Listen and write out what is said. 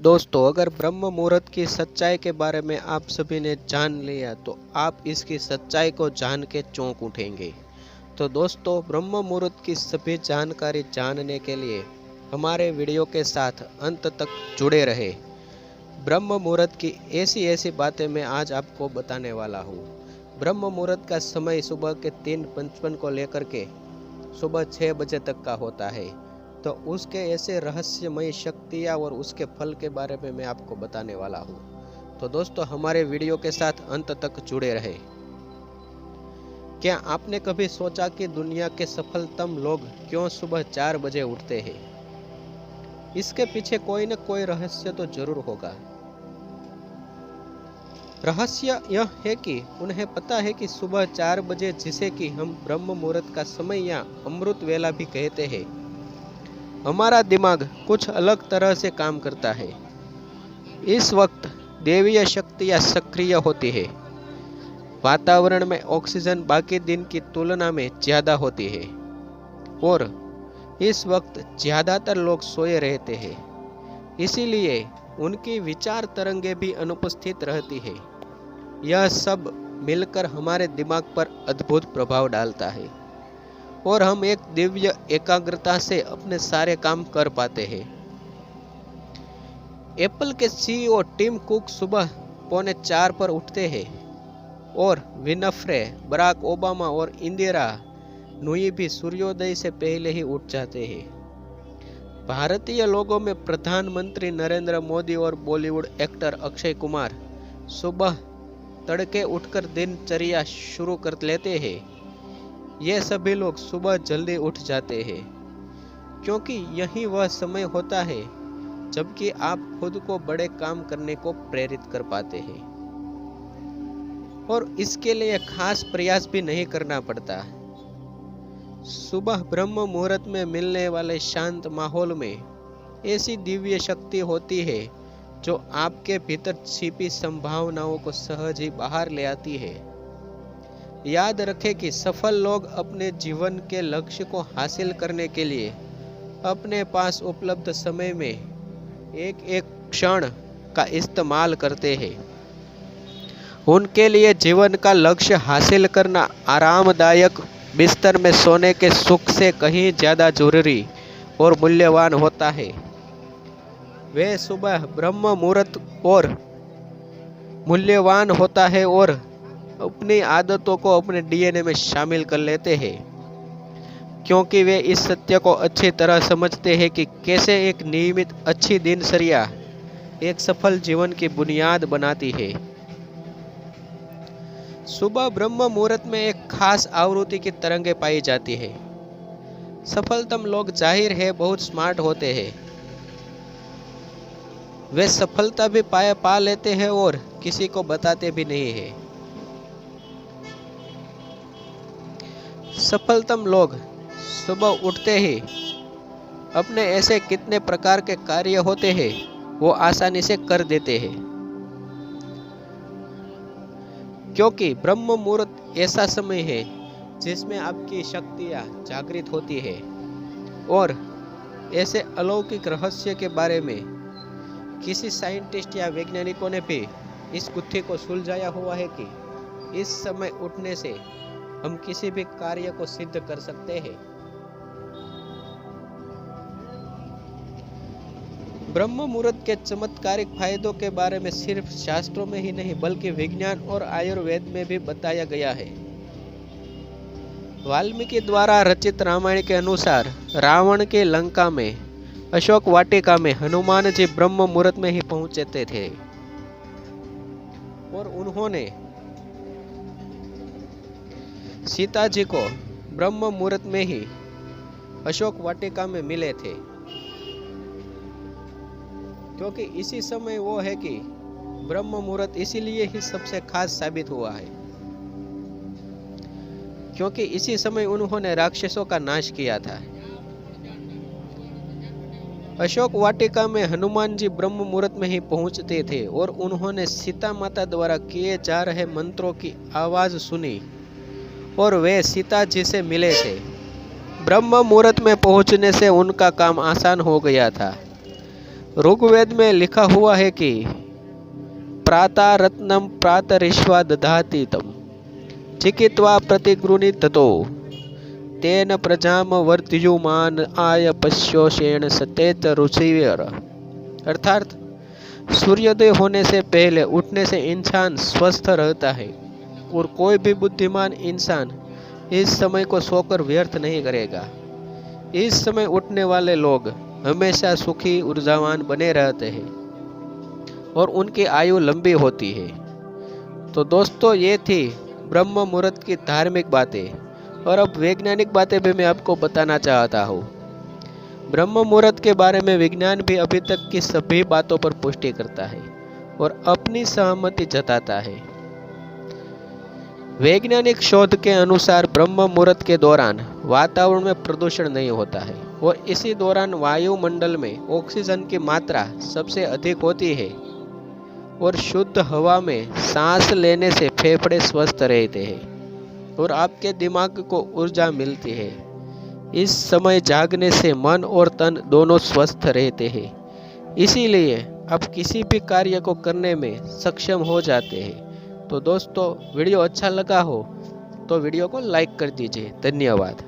दोस्तों, अगर ब्रह्म मुहूर्त की सच्चाई के बारे में आप सभी ने जान लिया तो आप इसकी सच्चाई को जान के चौंक उठेंगे। तो दोस्तों, ब्रह्म मुहूर्त की सभी जानकारी जानने के लिए हमारे वीडियो के साथ अंत तक जुड़े रहे। ब्रह्म मुहूर्त की ऐसी ऐसी बातें मैं आज आपको बताने वाला हूँ। ब्रह्म मुहूर्त का समय सुबह के 3:55 को लेकर के सुबह 6 बजे तक का होता है। तो उसके ऐसे रहस्यमय शक्तियाँ और उसके फल के बारे में मैं आपको बताने वाला हूँ। तो दोस्तों, हमारे वीडियो के साथ अंत तक जुड़े रहे। क्या आपने कभी सोचा कि दुनिया के सफलतम लोग क्यों सुबह 4 बजे उठते हैं? इसके पीछे कोई न कोई रहस्य तो जरूर होगा। रहस्य यह है कि उन्हें पता है कि सुबह 4 बजे, जिसे कि हम ब्रह्म मुहूर्त का समय या अमृत वेला भी कहते हैं, हमारा दिमाग कुछ अलग तरह से काम करता है। इस वक्त दैवीय शक्तियाँ सक्रिय होती है। वातावरण में ऑक्सीजन बाकी दिन की तुलना में ज़्यादा होती है और इस वक्त ज़्यादातर लोग सोए रहते हैं। इसीलिए उनकी विचार तरंगें भी अनुपस्थित रहती है। यह सब मिलकर हमारे दिमाग पर अद्भुत प्रभाव डालता है और हम एक दिव्य एकाग्रता से अपने सारे काम कर पाते हैं। एप्पल के सीईओ टिम कुक सुबह 3:45 पर उठते हैं और विनफ्रे, बराक ओबामा और इंदिरा नूई भी सूर्योदय से पहले ही उठ जाते हैं। भारतीय लोगों में प्रधानमंत्री नरेंद्र मोदी और बॉलीवुड एक्टर अक्षय कुमार सुबह तड़के उठकर दिनचर्या शुरू कर लेते हैं। ये सभी लोग सुबह जल्दी उठ जाते हैं क्योंकि यही वह समय होता है जबकि आप खुद को बड़े काम करने को प्रेरित कर पाते हैं और इसके लिए खास प्रयास भी नहीं करना पड़ता। सुबह ब्रह्म मुहूर्त में मिलने वाले शांत माहौल में ऐसी दिव्य शक्ति होती है जो आपके भीतर छिपी संभावनाओं को सहज ही बाहर ले आती है। याद रखें कि सफल लोग अपने जीवन के लक्ष्य को हासिल करने के लिए अपने पास उपलब्ध समय में एक एक क्षण का इस्तेमाल करते हैं। उनके लिए जीवन का लक्ष्य हासिल करना आरामदायक बिस्तर में सोने के सुख से कहीं ज़्यादा जरूरी और मूल्यवान होता है। वे सुबह ब्रह्म मुहूर्त और मूल्यवान होता है और अपनी आदतों को अपने डीएनए में शामिल कर लेते हैं क्योंकि वे इस सत्य को अच्छी तरह समझते हैं कि कैसे एक नियमित अच्छी दिनचर्या एक सफल जीवन की बुनियाद बनाती है। सुबह ब्रह्म मुहूर्त में एक खास आवृत्ति की तरंगें पाई जाती है। सफलतम लोग जाहिर है बहुत स्मार्ट होते हैं। वे सफलता भी पा लेते हैं और किसी को बताते भी नहीं है। सफलतम लोग सुबह उठते ही अपने ऐसे कितने प्रकार के कार्य होते हैं वो आसानी से कर देते हैं क्योंकि ब्रह्म मुहूर्त ऐसा समय है जिसमें आपकी शक्तियाँ जागृत होती है और ऐसे अलौकिक रहस्य के बारे में किसी साइंटिस्ट या वैज्ञानिकों ने भी इस गुत्थी को सुलझाया हुआ है कि इस समय उठने से हम किसी भी कार्य को सिद्ध कर सकते हैं। ब्रह्म मुहूर्त के चमत्कारिक फायदों के बारे में सिर्फ शास्त्रों में ही नहीं बल्कि विज्ञान और आयुर्वेद में भी बताया गया है। वाल्मीकि द्वारा रचित रामायण के अनुसार रावण के लंका में अशोक वाटिका में हनुमान जी ब्रह्म मुहूर्त में ही पहुंचते थे और उन्होंने सीता जी को ब्रह्म मुहूर्त में ही अशोक वाटिका में मिले थे क्योंकि इसी समय वो है कि ब्रह्म मुहूर्त इसीलिए ही सबसे खास साबित हुआ है क्योंकि इसी समय उन्होंने राक्षसों का नाश किया था। अशोक वाटिका में हनुमान जी ब्रह्म मुहूर्त में ही पहुंचते थे और उन्होंने सीता माता द्वारा किए जा रहे मंत्रों की आवाज सुनी और वे सीता जी से मिले थे। ब्रह्म मुहूर्त में पहुंचने से उनका काम आसान हो गया था। ऋग्वेद में लिखा हुआ है कि प्रातः रत्नम प्रातरिश्वा दधाति तम चिकित्वा प्रतिगृणीततो तेन प्रजाम वर्धयुमान आय पश्योषेण सतेत रुचिर। अर्थात सूर्योदय होने से पहले उठने से इंसान स्वस्थ रहता है और कोई भी बुद्धिमान इंसान इस समय को सोकर व्यर्थ नहीं करेगा। इस समय उठने वाले लोग हमेशा सुखी ऊर्जावान बने रहते हैं और उनकी आयु लंबी होती है। तो दोस्तों, ये थी ब्रह्म मुहूर्त की धार्मिक बातें और अब वैज्ञानिक बातें भी मैं आपको बताना चाहता हूँ। ब्रह्म मुहूर्त के बारे में विज्ञान भी अभी तक की सभी बातों पर पुष्टि करता है और अपनी सहमति जताता है। वैज्ञानिक शोध के अनुसार ब्रह्म मुहूर्त के दौरान वातावरण में प्रदूषण नहीं होता है और इसी दौरान वायुमंडल में ऑक्सीजन की मात्रा सबसे अधिक होती है और शुद्ध हवा में सांस लेने से फेफड़े स्वस्थ रहते हैं और आपके दिमाग को ऊर्जा मिलती है। इस समय जागने से मन और तन दोनों स्वस्थ रहते हैं, इसीलिए आप किसी भी कार्य को करने में सक्षम हो जाते हैं। तो दोस्तों, वीडियो अच्छा लगा हो तो वीडियो को लाइक कर दीजिए। धन्यवाद।